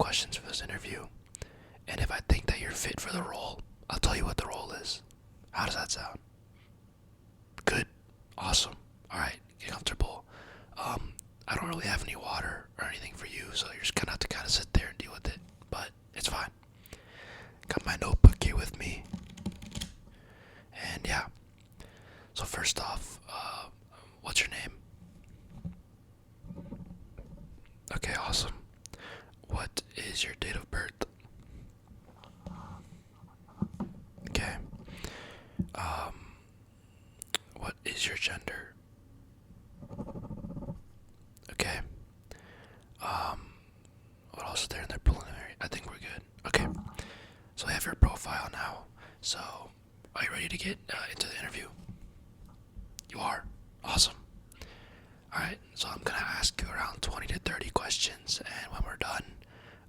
questions for this interview, and if I think that you're fit for the role, I'll tell you what the role is. How does that sound? Good. Awesome. Alright, get comfortable. I don't really have any water or anything for you, so you're just gonna have to kind of sit there and deal with it, but it's fine. Got my notebook here with me. And yeah. So first off, what's your name? Okay, awesome. What is your date of birth? Okay. What is your gender? Okay. What else is there in their preliminary? I think we're good. Okay. So I have your profile now. So, are you ready to get into the interview? You are? Awesome. Alright, so I'm gonna ask you around 20 to 30 questions, and when we're done,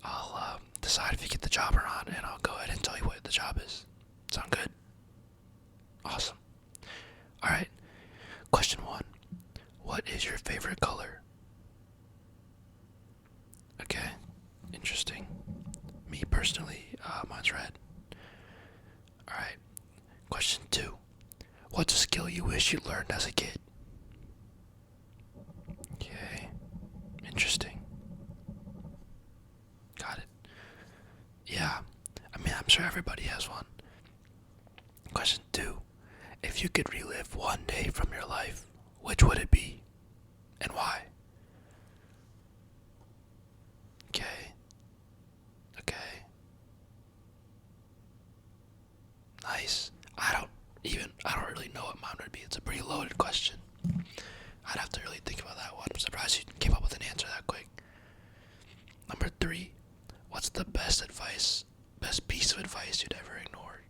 I'll decide if you get the job or not, and I'll go ahead and tell you what the job is. Sound good? Awesome. Alright, question 1. What is your favorite color? Okay, interesting. Me personally, mine's red. Alright, question 2. What's a skill you wish you learned as a kid? Okay, interesting. Got it. Yeah, I mean, I'm sure everybody has one. Question 2. If you could relive one day from your life, which would it be? And why? Okay. Okay. Nice. I don't really know what mine would be. It's a pretty loaded question. I'd have to really think about that one. I'm surprised you came up with an answer that quick. Number 3. What's the best piece of advice you'd ever ignored?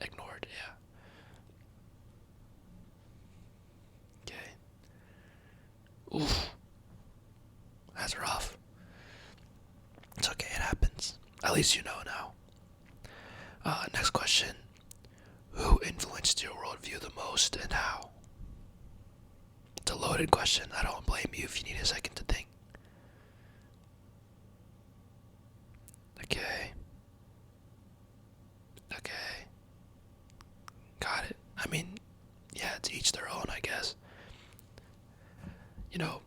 Ignored, yeah. Okay. Oof. That's rough. It's okay, it happens. At least you know now. Next question. Who influenced your worldview the most and how? It's a loaded question. I don't blame you if you need a second to think. Okay. Okay. Got it. I mean, yeah, it's each their own, I guess. You know,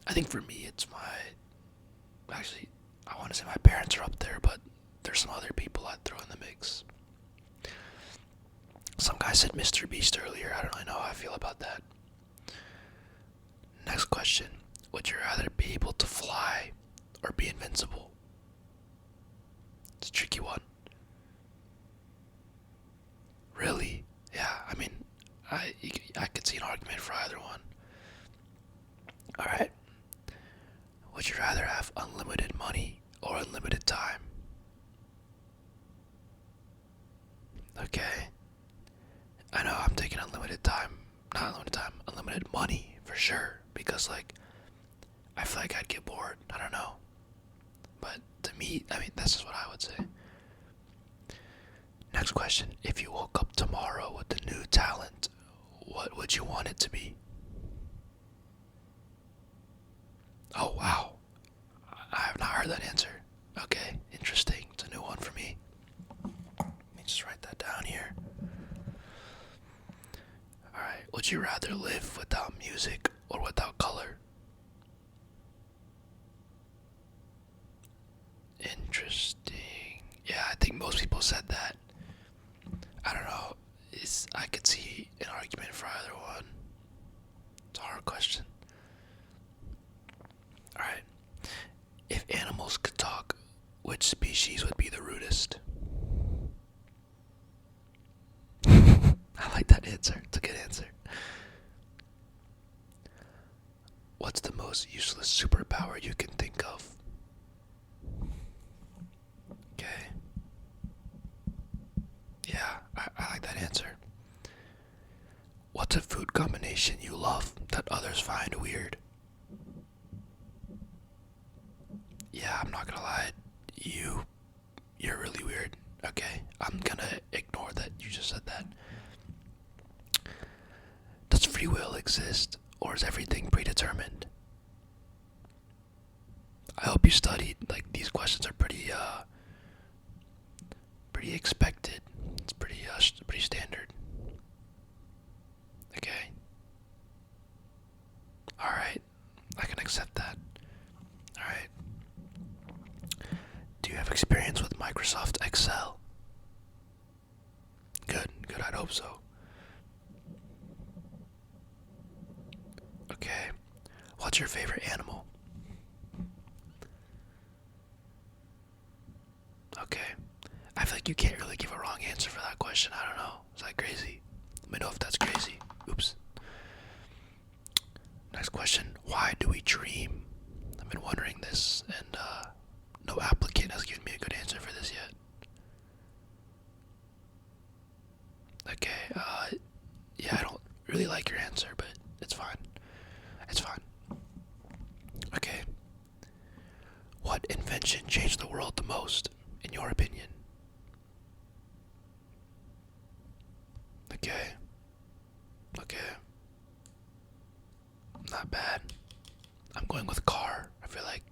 I think for me, it's actually, I want to say my parents are up there, but there's some other people I'd throw in the mix. Some guy said Mr. Beast earlier. I don't really know how I feel about that. Next question. Would you rather be able to fly or be invincible? It's a tricky one. Really? Yeah, I mean, I could see an argument for either one. Alright. Would you rather have unlimited money or unlimited time? Okay. I know I'm taking unlimited time. Not unlimited time, unlimited money for sure. Because, like, I feel like I'd get bored. I don't know. But to me, I mean, that's just what I would say. Next question. If you woke up tomorrow with a new talent, what would you want it to be? Oh, wow. I have not heard that answer. Okay, interesting. It's a new one for me. Let me just write that down here. Alright, would you rather live without music or without color? Interesting. Yeah, I think most people said that. I don't know. I could see an argument for either one. It's a hard question. Alright. If animals could talk, which species would be the rudest? I like that answer. It's a good answer. What's the most useless superpower you can think of? Okay. Yeah, I like that answer. What's a food combination you love that others find weird? Yeah, I'm not gonna lie. You're really weird. Okay, I'm gonna ignore that you just said that. Does free will exist, or is everything predetermined? I hope you studied like these these questions are pretty expected. It's pretty standard. Okay. All right. I can accept that. All right. Do you have experience with Microsoft Excel? Good. Good. I'd hope so. Okay. What's your favorite animal? Okay. I feel like you can't really give a wrong answer for that question. I don't know. Is that crazy? Let me know if that's crazy. Oops. Next question. Why do we dream? I've been wondering this, and no applicant has given me a good answer for this yet. Okay, yeah, I don't really like your answer, but it's fine. It's fine. Okay. What invention changed the world the most, in your opinion? Okay. Okay. Not bad. I'm going with car. I feel like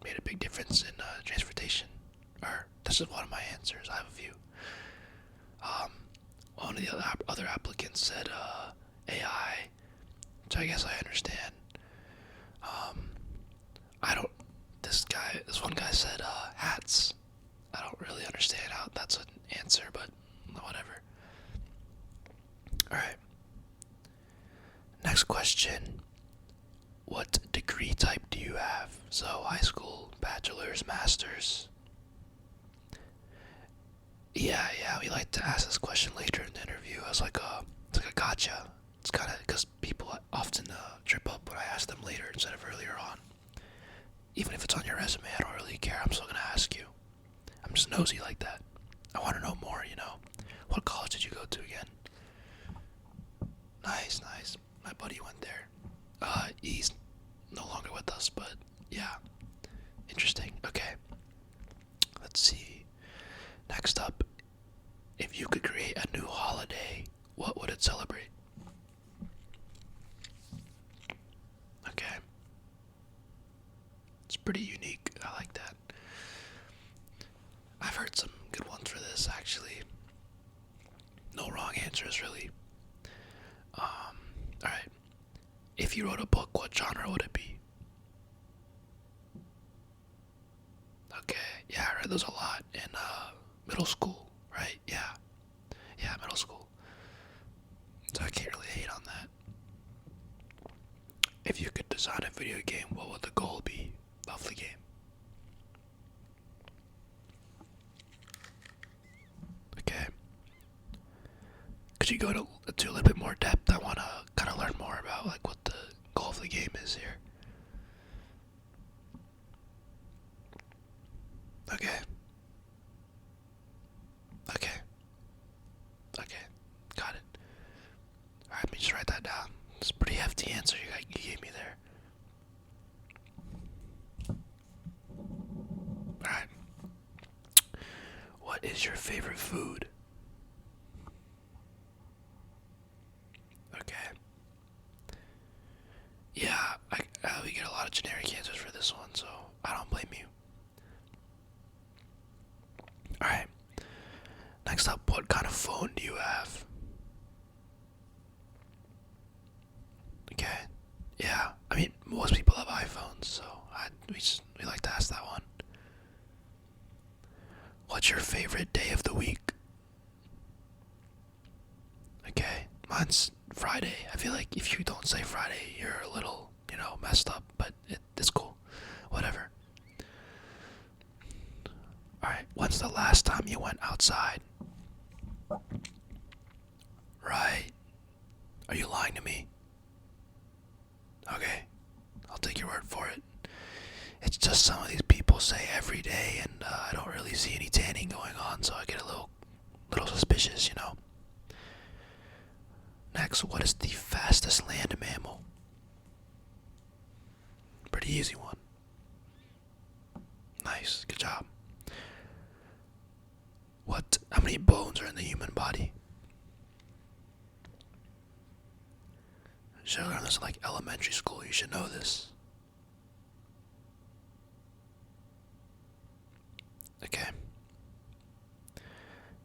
made a big difference in transportation. Or this is one of my answers. I have a few. One of the other applicants said AI, which I guess I understand. I don't. This one guy said hats. I don't really understand how that's an answer, but whatever. All right. Next question. What degree type do you have? So high school, bachelor's, master's. Yeah, we like to ask this question later in the interview as it's like a gotcha. It's kind of because people often trip up when I ask them later instead of earlier on. Even if it's on your resume, I don't really care. I'm still gonna ask you. I'm just nosy like that. I want to know more, you know. What college did you go to again? Nice. My buddy went there. He's no longer with us, but yeah. Interesting. Okay. Let's see. Next up, if you could create a new holiday, what would it celebrate? Okay. It's pretty unique. I like that. I've heard some good ones for this, actually. No wrong answers, really. Alright. If you wrote a book, what genre would it be? Okay. Yeah, I read those a lot in middle school, right? Yeah, middle school. So I can't really hate on that. If you could design a video game, what would the goal be of the game? Okay. Could you go to a little bit more depth? I want to kind of learn more about like what the goal of the game is here. Okay. Okay. Got it. Alright, let me just write that down. It's a pretty hefty answer you gave me there. Alright. What is your favorite food? Okay. Yeah, we get a lot of generic answers for this one, so I don't blame you. Alright. Next up, what kind of phone do you have? Okay. Yeah, I mean, most people have iPhones, so we like to ask that one. What's your favorite day of the week? Okay, mine's Friday. I feel like if you don't say Friday, you're a little, messed up, but it's cool. Whatever. Alright, when's the last time you went outside? Right. Are you lying to me? Okay, I'll take your word for it. It's just some of these people say every day, and I don't really see any tanning going on, so I get a little suspicious, you know. Next, what is the fastest land mammal? Pretty easy one. Nice, good job. How many bones are in the human body? Should have learned this in like elementary school. You should know this. Okay.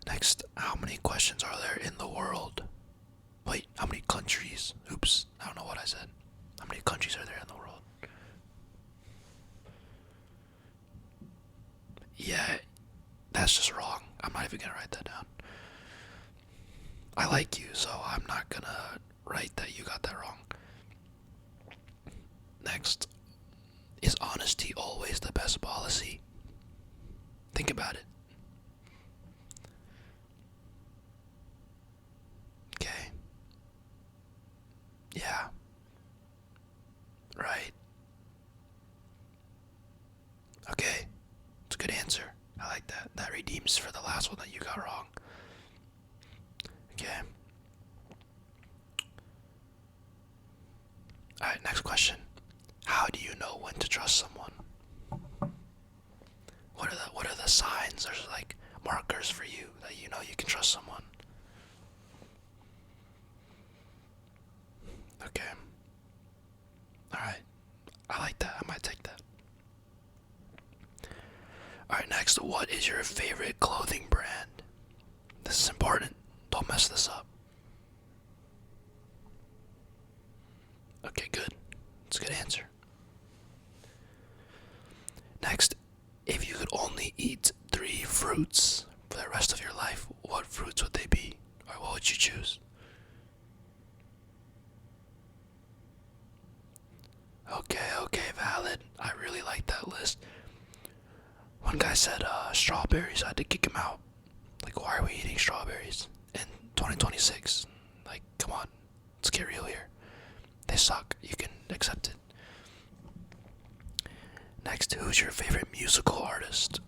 Next, how many questions are there in the world? Wait, how many countries? Oops, I don't know what I said. How many countries are there in the world? Yeah, that's just wrong. I'm not even gonna write that down. I like you, so I'm not gonna write that you got that wrong. Next, is honesty always the best policy? Think about it. Okay. Yeah. Right. Okay. It's a good answer. I like that. That redeems for the last one that you got wrong. Okay. Alright, next question. How do you know when to trust someone? What are the signs or like markers for you that you know you can trust someone? Okay. Alright. I like that. I might take that. Alright, next, what is your favorite clothing brand? This is important. Don't mess this up. Okay, good. It's a good answer. Next, if you could only eat 3 fruits for the rest of your life, what fruits would they be? Or what would you choose? Okay, valid. I really like that list. One guy said strawberries. I had to kick him out. Like, why are we eating strawberries in 2026? Like, come on. Let's get real here. They suck. You can accept it. Next, who's your favorite musical artist?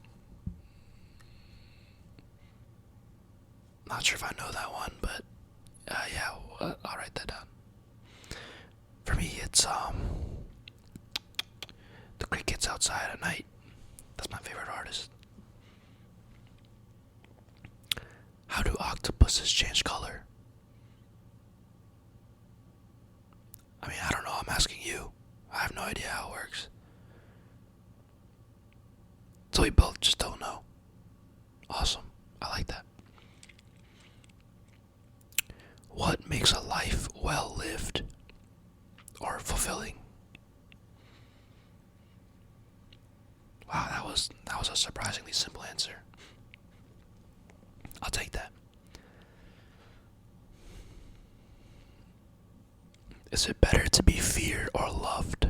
Not sure if I know that one, but yeah, I'll write that down. For me, it's the Crickets Outside at Night. That's my favorite artist. How do octopuses change color? I mean, I don't know. I'm asking you. I have no idea how it works. So we both just don't know. Awesome. I like that. What makes a life well lived or fulfilling? Wow, that was a surprisingly simple answer. I'll take that. Is it better to be feared or loved?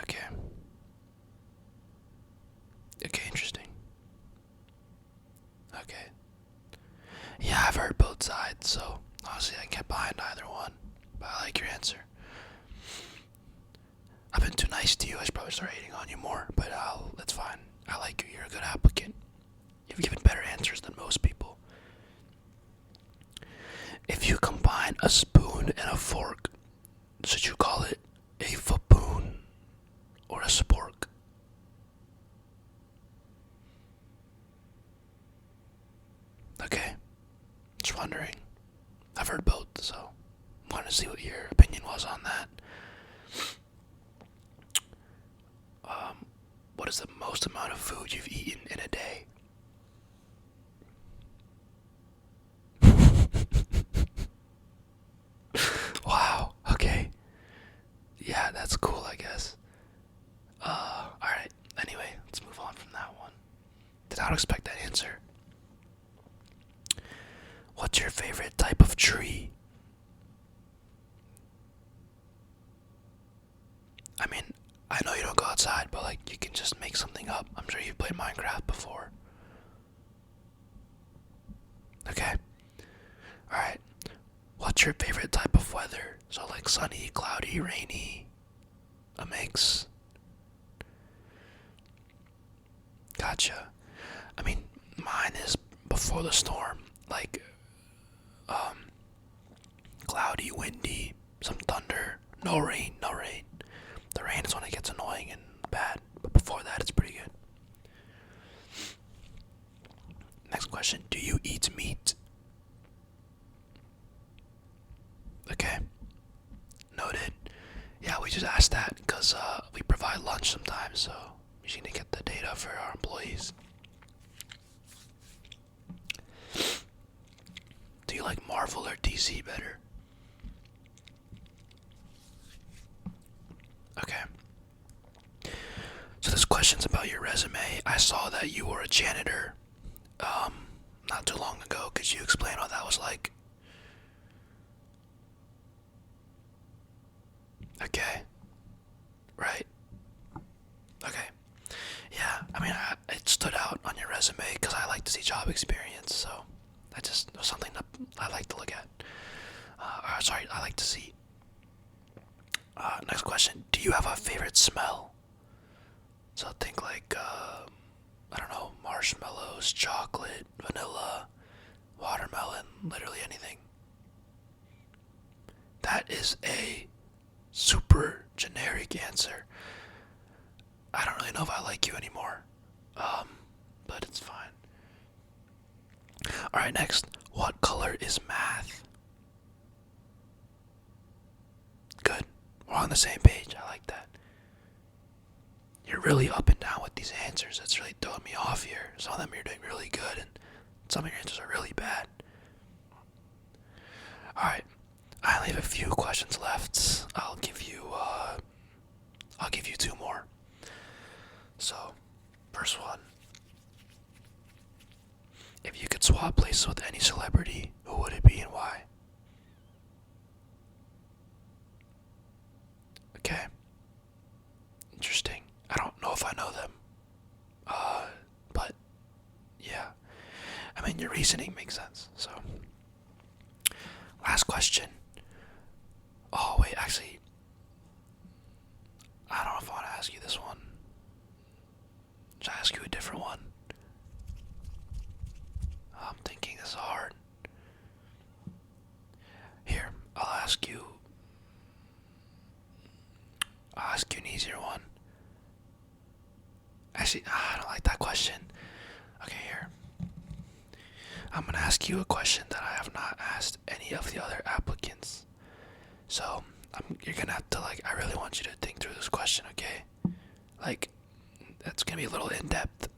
Okay. Okay, interesting. Okay. Yeah, I've heard both sides, so honestly, I can get behind either one. But I like your answer. I've been too nice to you. I should probably start hating on you more, but that's fine. I like you. You're a good applicant. You've given better answers than most people. If you combine a spoon and a fork, should you call it a fapoon or a spork? Okay. Just wondering. I've heard both, so wanted to see what your opinion was on that. What is the most amount of food you've eaten in a day? Wow, okay. Yeah, that's cool, I guess. Alright. Anyway, let's move on from that one. Did not expect that answer. What's your favorite type of tree? I mean, I know you don't go outside, but like you can just make something up. I'm sure you've played Minecraft before. Okay. Alright. What's your favorite type of weather? So like sunny, cloudy, rainy, a mix. Gotcha. I mean, mine is before the storm. Like, cloudy, windy, some thunder, no rain, no rain. The rain is when it gets annoying and bad, but before that, it's pretty good. Next question. Do you eat meat? Okay. Noted. Yeah, we just asked that because we provide see better. Okay. So this question's about your resume. I saw that you were a janitor, not too long ago. Could you explain what that was like? Okay. Right. Okay. Yeah, I mean, it stood out on your resume because I like to see job experience, so that just was something that I like to look at. Sorry, I like to see. Next question. Do you have a favorite smell? So think like, I don't know, marshmallows, chocolate, vanilla, watermelon, literally anything. That is a super generic answer. I don't really know if I like you anymore. But it's fine. Alright, next. What color is math? Good. We're on the same page. I like that. You're really up and down with these answers. That's really throwing me off here. Some of them you're doing really good, and some of your answers are really bad. Alright. I only have a few questions left. I'll give you two more. So, first one. If you could swap places with any celebrity, who would it be and why? Okay. Interesting. I don't know if I know them. But yeah. I mean, your reasoning makes sense. So, last question. Oh, wait, actually, I don't know if I want to ask you this one. Should I ask you a different one? I'm thinking this is hard. Here, I'll ask you an easier one. Actually, I don't like that question. Okay, here. I'm gonna ask you a question that I have not asked any of the other applicants. So, you're gonna have to, I really want you to think through this question, okay? That's gonna be a little in-depth.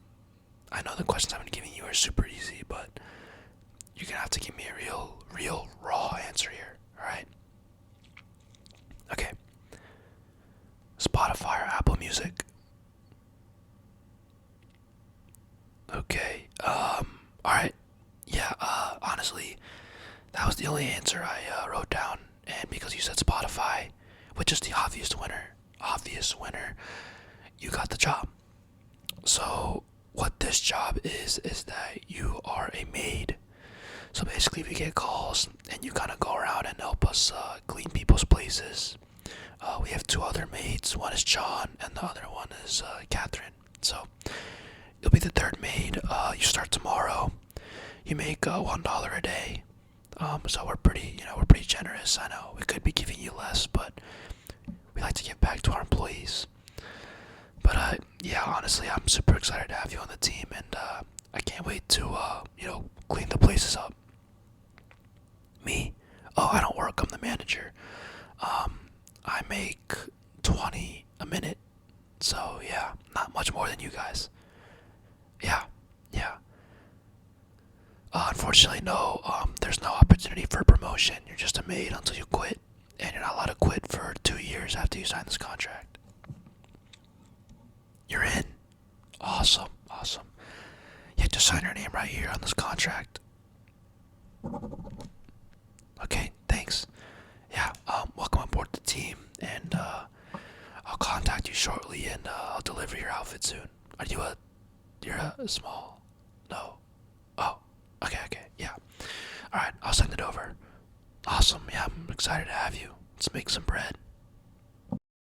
I know the questions I'm giving you are super easy, but you're gonna have to give me a real raw answer here, alright? Okay. Spotify or Apple Music? Okay, alright. Yeah, honestly, that was the only answer I wrote down, and because you said Spotify, which is the obvious winner, you got the job. So, what this job is that you are a maid. So basically, we get calls, and you kind of go around and help us clean people's places. We have two other maids. One is John, and the other one is Catherine. So, you'll be the third maid. You start tomorrow. You make $1 a day. So we're pretty generous. I know we could be giving you less, but we like to give back to our employees. But yeah, honestly, I'm super excited to have you on the team, and I can't wait to clean the places up. Me? Oh, I don't work. I'm the manager. I make 20 a minute. So yeah, not much more than you guys. Yeah. Unfortunately, no. There's no opportunity for promotion. You're just a maid until you quit, and you're not allowed to quit for 2 years after you sign this contract. You're in. Awesome. You have to sign your name right here on this contract. Okay, thanks. Yeah, welcome aboard the team, and I'll contact you shortly, and I'll deliver your outfit soon. You're a small? No. Oh, okay, yeah. Alright, I'll send it over. Awesome, yeah, I'm excited to have you. Let's make some bread.